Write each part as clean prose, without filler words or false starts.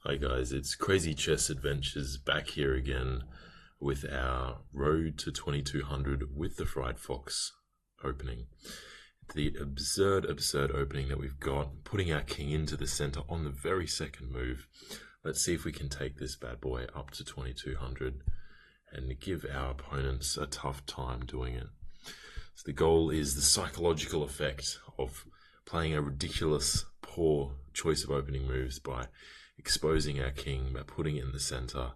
Hi guys, it's Crazy Chess Adventures back here again with our Road to 2200 with the Fried Fox opening. The absurd opening that we've got, putting our king into the center on the very second move. Let's see if we can take this bad boy up to 2200 and give our opponents a tough time doing it. So the goal is the psychological effect of playing a ridiculous, poor choice of opening moves by exposing our king, by putting it in the center.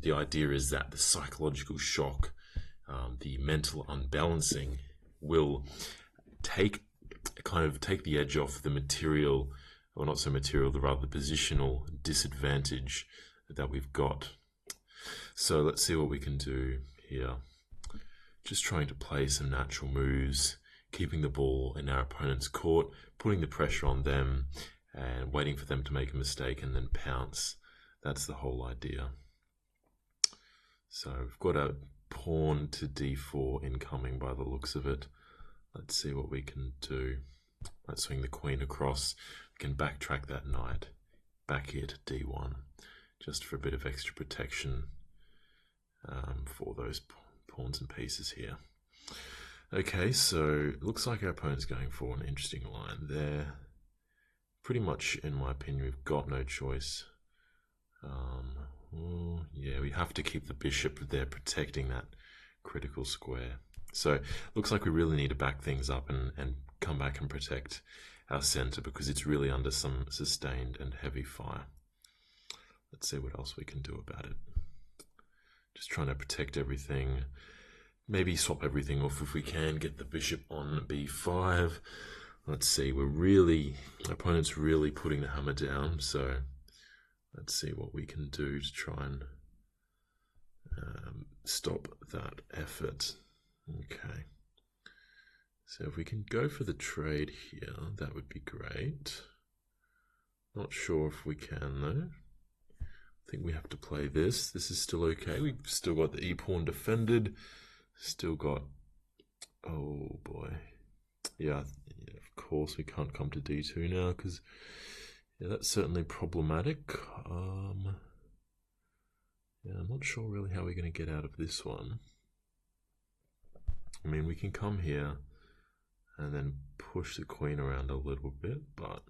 The idea is that the psychological shock, the mental unbalancing will take the edge off the material, or not so material, rather the positional disadvantage that we've got. So let's see what we can do here. Just trying to play some natural moves, keeping the ball in our opponent's court, putting the pressure on them, and waiting for them to make a mistake and then pounce. That's the whole idea. So we've got a pawn to d4 incoming by the looks of it. Let's see what we can do. Let's swing the queen across. We can backtrack that knight back here to d1, just for a bit of extra protection for those pawns and pieces here. Okay, so it looks like our opponent's going for an interesting line there. Pretty much, in my opinion, we've got no choice. Yeah, we have to keep the bishop there protecting that critical square. So looks like we really need to back things up and come back and protect our center, because it's really under some sustained and heavy fire. Let's see what else we can do about it. Just trying to protect everything. Maybe swap everything off if we can, get the bishop on b5. Let's see, our opponent's really putting the hammer down, so let's see what we can do to try and stop that effort. Okay, so if we can go for the trade here, that would be great. Not sure if we can though. I think we have to play this. This is still okay. We've still got the e-pawn defended. Still got, oh boy. Yeah, of course we can't come to d2 now, because that's certainly problematic. Yeah, I'm not sure really how we're going to get out of this one. I mean, we can come here and then push the queen around a little bit, but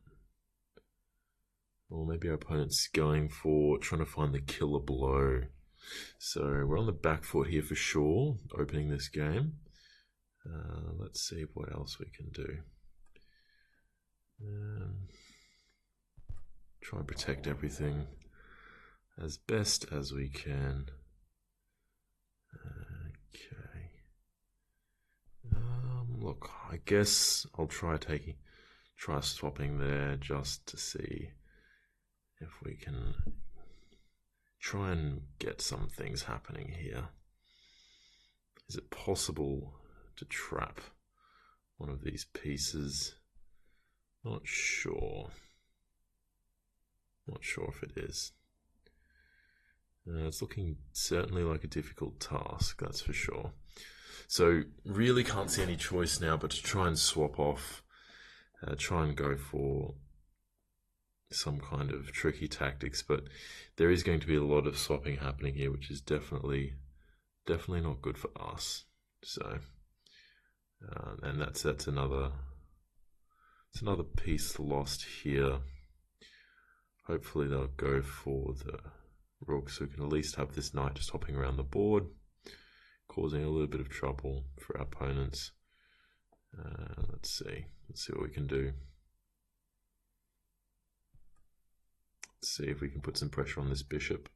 or maybe our opponent's going for trying to find the killer blow. So we're on the back foot here for sure, opening this game. Let's see what else we can do. Try and protect everything as best as we can. Okay. Look, I guess I'll try swapping there just to see if we can try and get some things happening here. Is it possible to trap one of these pieces? Not sure. Not sure if it is. It's looking certainly like a difficult task, that's for sure. So really can't see any choice now but to try and swap off, try and go for some kind of tricky tactics, but there is going to be a lot of swapping happening here, which is definitely not good for us. So, and that's another piece lost here. Hopefully they'll go for the rook, so we can at least have this knight just hopping around the board, causing a little bit of trouble for our opponents. Let's see what we can do. Let's see if we can put some pressure on this bishop.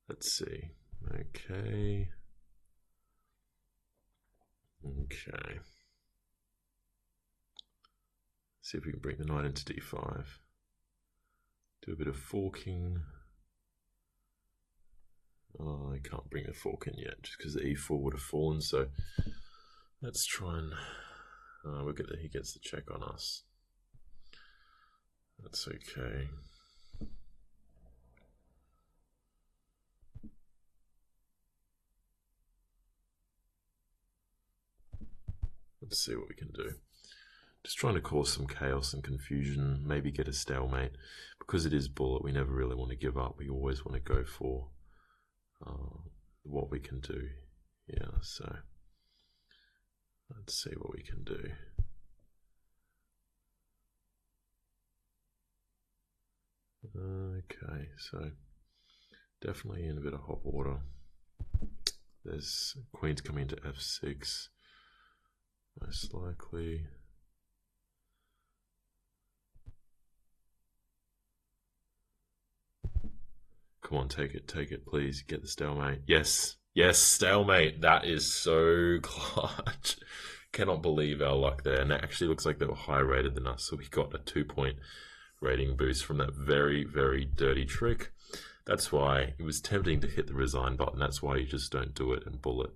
Let's see. Okay. See if we can bring the knight into d5. Do a bit of forking. Oh, I can't bring the fork in yet, just because the e4 would have fallen. So let's try and he gets the check on us. That's okay. Let's see what we can do. Just trying to cause some chaos and confusion, maybe get a stalemate. Because it is bullet, we never really want to give up. We always want to go for what we can do. Yeah, so let's see what we can do. Okay, so definitely in a bit of hot water. There's queens coming into f6, most likely. Come on, take it, please. Get the stalemate. Yes, yes, stalemate. That is so clutch. Cannot believe our luck there. And it actually looks like they were higher rated than us, so we got a 2-point rating boost from that very, very dirty trick. That's why it was tempting to hit the resign button. That's why you just don't do it and bullet,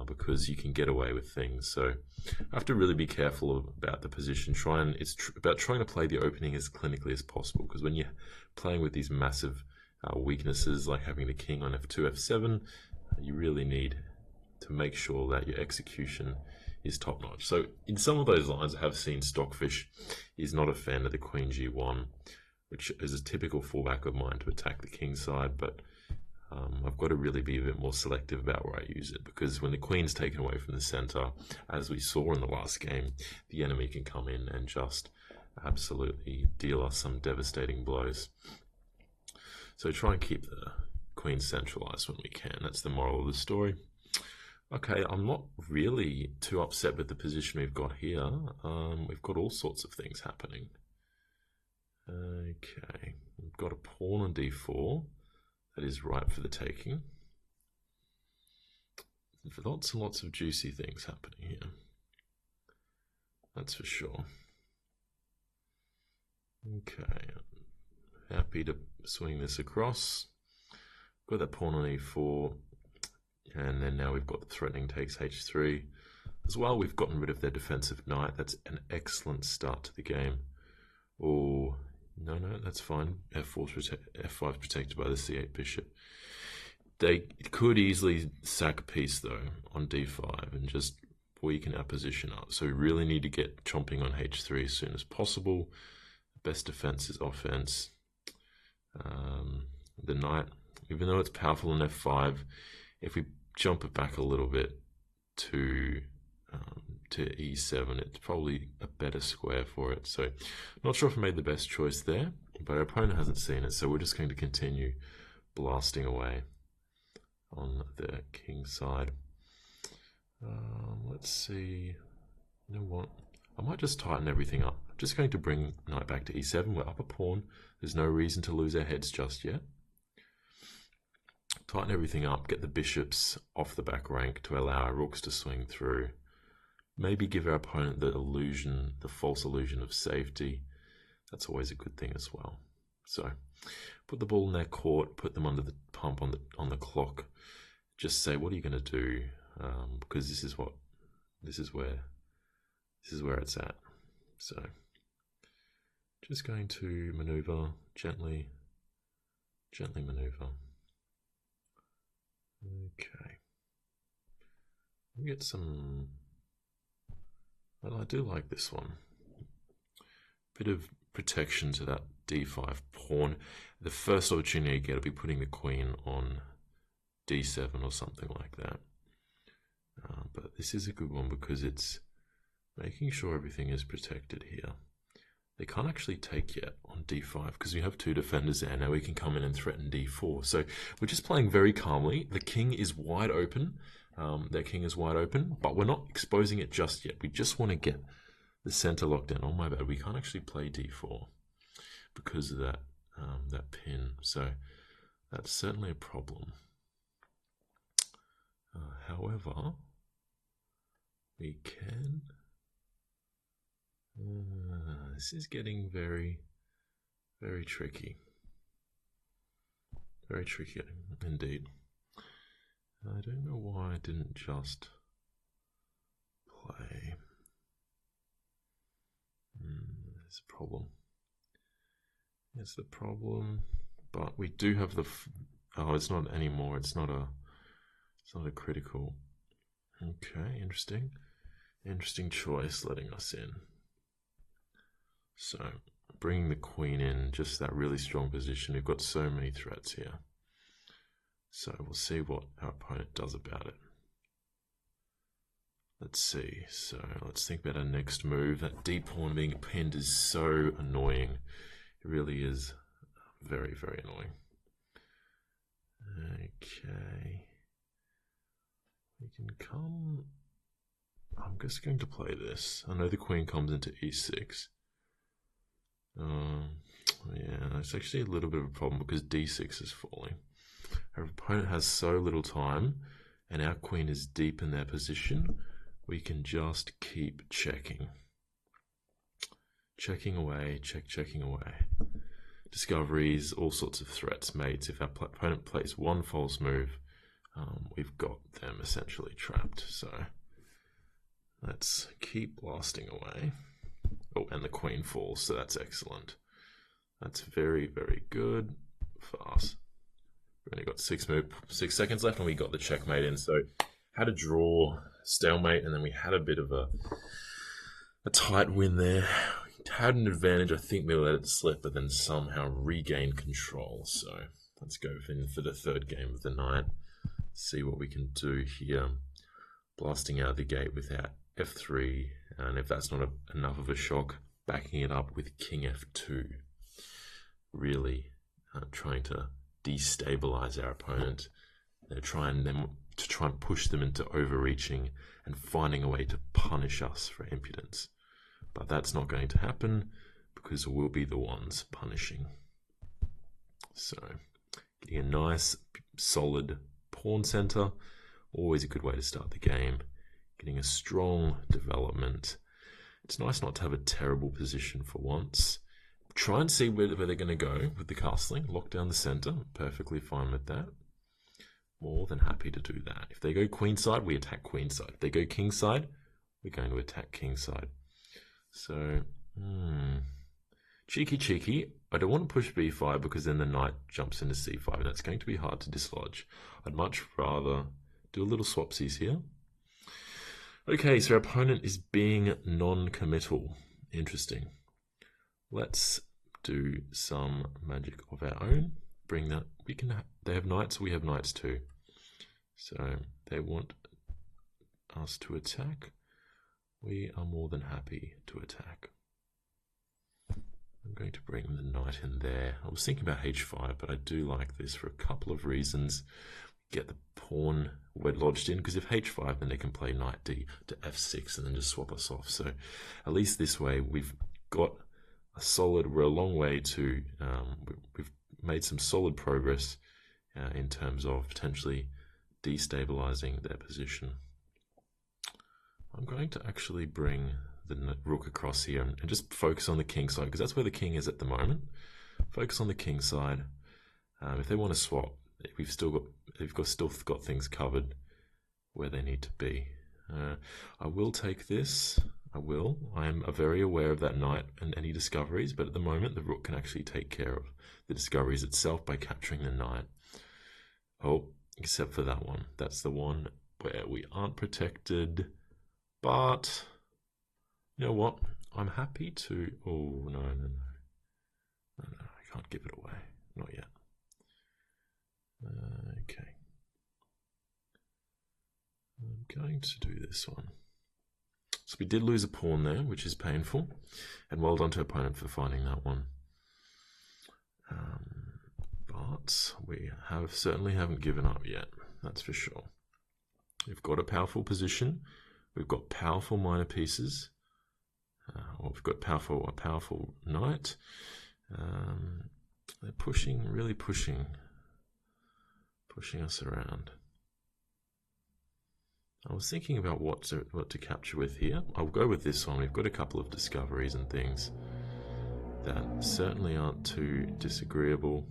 because you can get away with things. So I have to really be careful about the position. It's about trying to play the opening as clinically as possible, because when you're playing with these massive weaknesses like having the king on f2, f7, you really need to make sure that your execution is top notch. So in some of those lines, I have seen Stockfish is not a fan of the queen g1, which is a typical fallback of mine to attack the king side, but I've got to really be a bit more selective about where I use it, because when the queen's taken away from the center, as we saw in the last game, the enemy can come in and just absolutely deal us some devastating blows. So try and keep the queen centralized when we can. That's the moral of the story. Okay, I'm not really too upset with the position we've got here. We've got all sorts of things happening. Okay, we've got a pawn on d4 that is ripe for the taking. Lots and lots of juicy things happening here. That's for sure. Okay, happy to swing this across. Got that pawn on e4, and then now we've got the threatening takes h3. As well, we've gotten rid of their defensive knight. That's an excellent start to the game. Oh, no, that's fine. f5 protected by the c8 bishop. They could easily sack a piece, though, on d5 and just weaken our position up. So we really need to get chomping on h3 as soon as possible. Best defense is offense. The knight, even though it's powerful on f5, if we jump it back a little bit to e7, it's probably a better square for it. So not sure if I made the best choice there, but our opponent hasn't seen it, so we're just going to continue blasting away on the king side. Let's see. You know what? I might just tighten everything up. I'm just going to bring knight back to e7. We're up a pawn. There's no reason to lose our heads just yet. Tighten everything up, get the bishops off the back rank to allow our rooks to swing through. Maybe give our opponent the illusion, the false illusion of safety. That's always a good thing as well. So put the ball in their court, put them under the pump on the clock. Just say, what are you going to do? Because this is where it's at. So just going to maneuver gently maneuver. Okay. We get some. Well, I do like this one. Bit of protection to that d5 pawn. The first opportunity you get will be putting the queen on d7 or something like that. But this is a good one because it's making sure everything is protected here. They can't actually take yet on d5 because we have two defenders there. Now we can come in and threaten d4. So we're just playing very calmly. The king is wide open. Their king is wide open, but we're not exposing it just yet. We just want to get the center locked in. Oh my bad, we can't actually play d4 because of that pin. So that's certainly a problem. However, we can. This is getting very, very tricky. Very tricky indeed. I don't know why I didn't just play. There's a problem. It's the problem, but we do have the. Oh, it's not anymore. It's not a critical. Okay, interesting choice letting us in. So bringing the queen in, just that really strong position. We've got so many threats here. So we'll see what our opponent does about it. Let's see. So let's think about our next move. That deep pawn being pinned is so annoying. It really is very, very annoying. Okay. We can come... I'm just going to play this. I know the queen comes into e6. Yeah, it's actually a little bit of a problem because d6 is falling. Our opponent has so little time, and our queen is deep in their position. We can just keep checking. Checking away, checking away. Discoveries, all sorts of threats, mates. If our opponent plays one false move, we've got them essentially trapped. So let's keep blasting away. Oh, and the queen falls, so that's excellent. That's very, very good for us. We've only got 6 seconds left, and we got the checkmate in. So had a draw, stalemate, and then we had a bit of a tight win there. We had an advantage. I think we let it slip, but then somehow regained control. So let's go in for the third game of the night. See what we can do here. Blasting out of the gate with our f3, and if that's not enough of a shock, backing it up with king f2. Really trying to destabilize our opponent. They're trying to push them into overreaching and finding a way to punish us for impudence. But that's not going to happen because we'll be the ones punishing. So getting a nice solid pawn center, always a good way to start the game. Getting a strong development. It's nice not to have a terrible position for once. Try and see where they're going to go with the castling. Lock down the center. Perfectly fine with that. More than happy to do that. If they go queenside, we attack queenside. If they go kingside, we're going to attack kingside. So, cheeky. I don't want to push b5 because then the knight jumps into c5. And that's going to be hard to dislodge. I'd much rather do a little swapsies here. Okay, so our opponent is being non-committal. Interesting. Let's do some magic of our own. Bring that. They have knights, we have knights too. So they want us to attack. We are more than happy to attack. I'm going to bring the knight in there. I was thinking about h5, but I do like this for a couple of reasons. Get the pawn wedlodged in, because if h5, then they can play knight d to f6 and then just swap us off. So at least this way we've got we're a long way to, we've made some solid progress in terms of potentially destabilizing their position. I'm going to actually bring the rook across here and just focus on the king side, because that's where the king is at the moment. Focus on the king side. If they want to swap, they've still got things covered where they need to be. I will take this. I am very aware of that knight and any discoveries, but at the moment the rook can actually take care of the discoveries itself by capturing the knight. Oh, except for that one. That's the one where we aren't protected. But, you know what? I'm happy to... Oh, no, I can't give it away. Not yet. Okay. I'm going to do this one. So we did lose a pawn there, which is painful. And well done to opponent for finding that one. But we certainly haven't given up yet. That's for sure. We've got a powerful position. We've got powerful minor pieces. We've got a powerful knight. They're really pushing us around. I was thinking about what to capture with here. I'll go with this one. We've got a couple of discoveries and things that certainly aren't too disagreeable.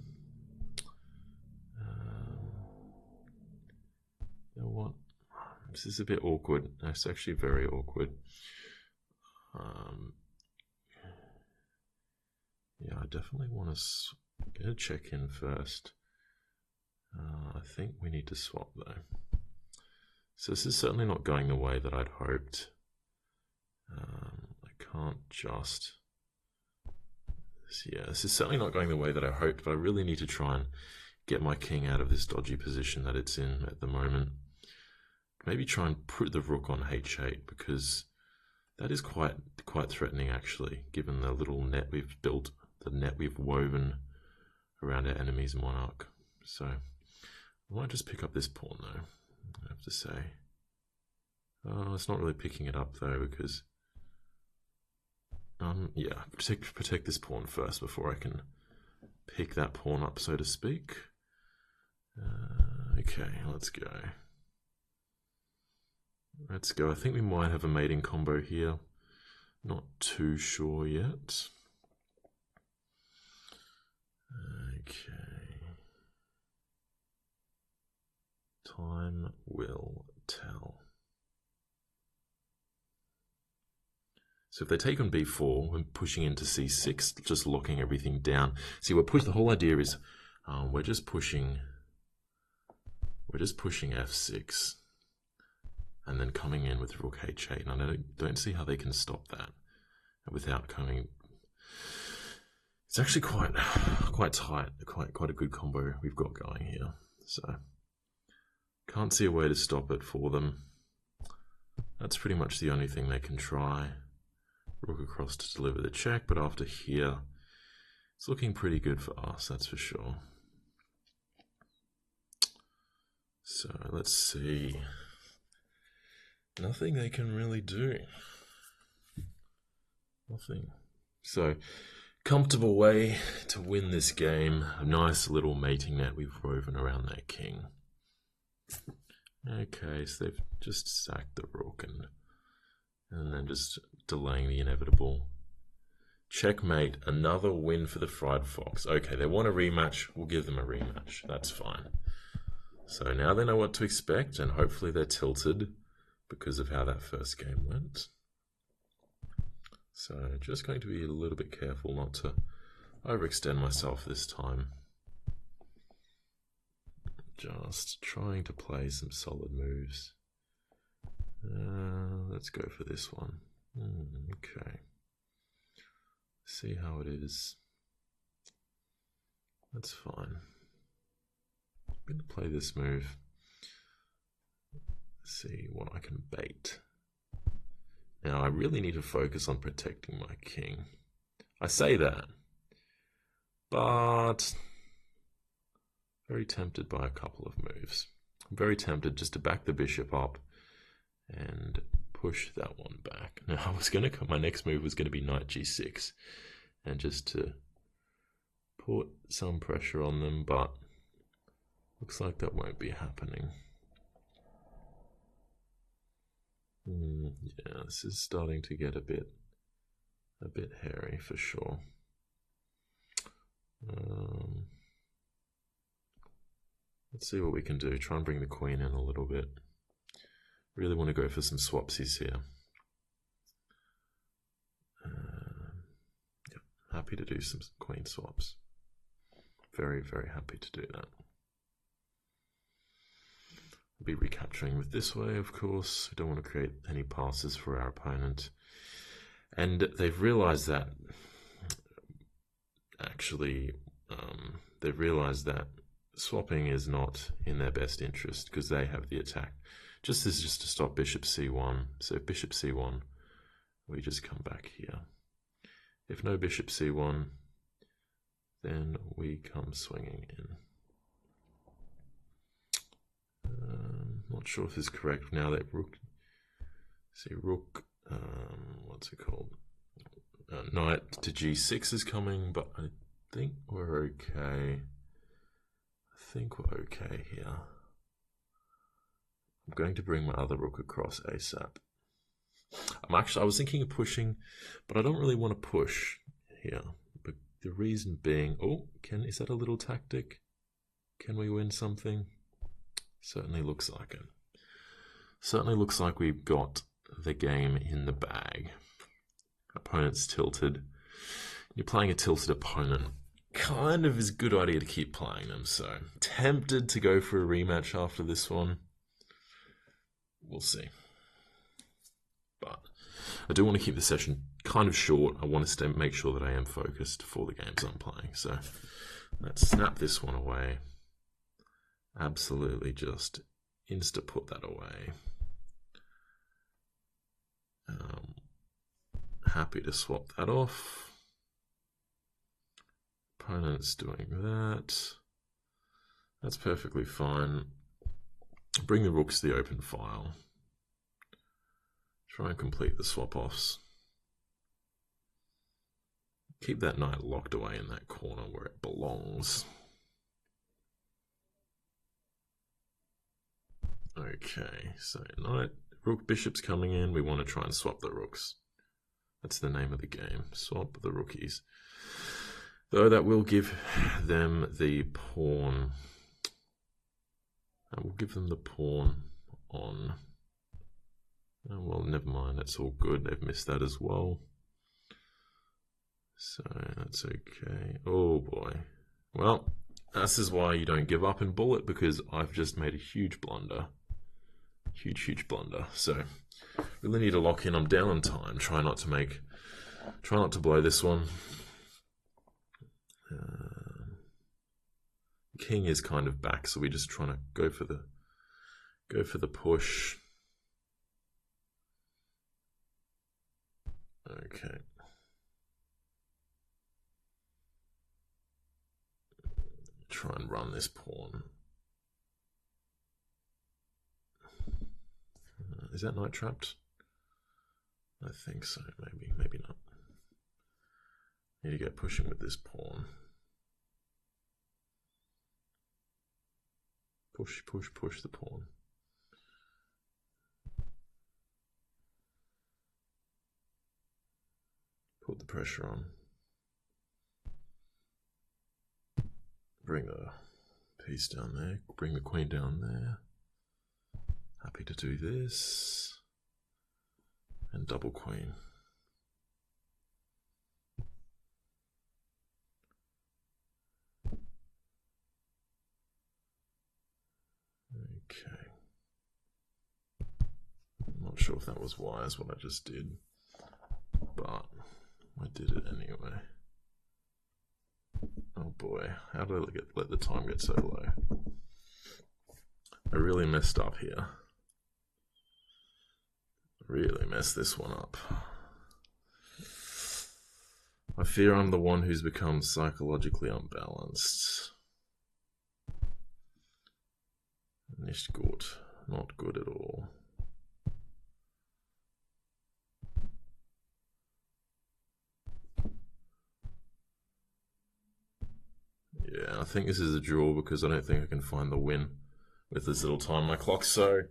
You know what? This is a bit awkward. It's actually very awkward. Yeah, I definitely want to get a check in first. I think we need to swap though. So this is certainly not going the way that I'd hoped. I can't just So yeah, this is certainly not going the way that I hoped, but I really need to try and get my king out of this dodgy position that it's in at the moment. Maybe try and put the rook on h8, because that is quite threatening actually, given the little net we've built, the net we've woven around our enemy's monarch. So I might just pick up this pawn though, I have to say. Oh, it's not really picking it up though, because yeah, protect this pawn first before I can pick that pawn up, so to speak. Okay, let's go. Let's go. I think we might have a mating combo here. Not too sure yet. Okay. Time will tell. So if they take on b4, we're pushing into c6, just locking everything down. See, the whole idea is we're just pushing f6. And then coming in with rook h8, and I don't see how they can stop that without coming. It's actually quite tight, quite a good combo we've got going here. So can't see a way to stop it for them. That's pretty much the only thing they can try. Rook across to deliver the check, but after here, it's looking pretty good for us, that's for sure. So let's see. Nothing they can really do. Nothing. So, comfortable way to win this game. A nice little mating net we've woven around that king. Okay, so they've just sacked the rook and then just delaying the inevitable. Checkmate, another win for the Fried Fox. Okay, they want a rematch. We'll give them a rematch. That's fine. So now they know what to expect, and hopefully they're tilted because of how that first game went. So just going to be a little bit careful not to overextend myself this time. Just trying to play some solid moves. Let's go for this one. Okay. See how it is. That's fine. I'm going to play this move. See what I can bait. Now I really need to focus on protecting my king. I say that, but very tempted by a couple of moves. I'm very tempted just to back the bishop up and push that one back. Now my next move was going to be knight g6, and just to put some pressure on them, but looks like that won't be happening. Yeah, this is starting to get a bit hairy for sure. Let's see what we can do. Try and bring the queen in a little bit. Really want to go for some swapsies here. Yeah, happy to do some queen swaps. Very, very happy to do that. Be recapturing with this way, of course. We don't want to create any passes for our opponent. And they've realized that, actually, they've realized that swapping is not in their best interest because they have the attack. This is just to stop bishop c1. So if bishop c1, we just come back here. If no bishop c1, then we come swinging in. Not sure if this is correct now that rook, what's it called? Knight to g6 is coming, but I think we're okay. I think we're okay here. I'm going to bring my other rook across ASAP. I was thinking of pushing, but I don't really want to push here. But the reason being, is that a little tactic? Can we win something? Certainly looks like it. Certainly looks like we've got the game in the bag. Opponent's tilted. You're playing a tilted opponent. Kind of is a good idea to keep playing them, so tempted to go for a rematch after this one. We'll see. But I do want to keep the session kind of short. I want to make sure that I am focused for the games I'm playing. So let's snap this one away. Absolutely just insta put that away. Happy to swap that off. Opponent's doing that. That's perfectly fine. Bring the rooks to the open file. Try and complete the swap-offs. Keep that knight locked away in that corner where it belongs. Okay, so knight, rook, bishop's coming in. We want to try and swap the rooks. That's the name of the game. Swap the rookies. Though that will give them the pawn. I will give them the pawn on. Oh, well, never mind. That's all good. They've missed that as well. So that's okay. Oh boy. Well, this is why you don't give up and bullet, because I've just made a huge blunder. Huge blunder. So really need to lock in. I'm down on time. Try not to blow this one. King is kind of back, so we're just trying to go for the push. Okay. Try and run this pawn. Is that knight trapped? I think so. Maybe not. Need to get pushing with this pawn. Push the pawn. Put the pressure on. Bring the piece down there. Bring the queen down there. Happy to do this. And double queen. Okay. I'm not sure if that was wise what I just did, but I did it anyway. Oh boy, how did I let the time get so low? I really messed up here. Really messed this one up. I fear I'm the one who's become psychologically unbalanced. Nicht gut. Not good at all. Yeah, I think this is a draw because I don't think I can find the win with this little time on my clock. So,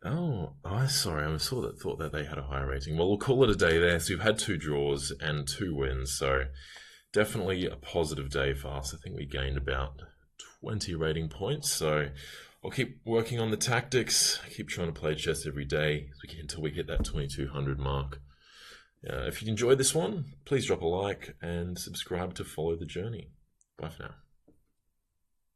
sorry, I thought that they had a higher rating. Well, we'll call it a day there. So we've had 2 draws and 2 wins. So definitely a positive day for us. I think we gained about 20 rating points. So I'll keep working on the tactics. I keep trying to play chess every day until we hit that 2200 mark. If you enjoyed this one, please drop a like and subscribe to follow the journey. Bye for now.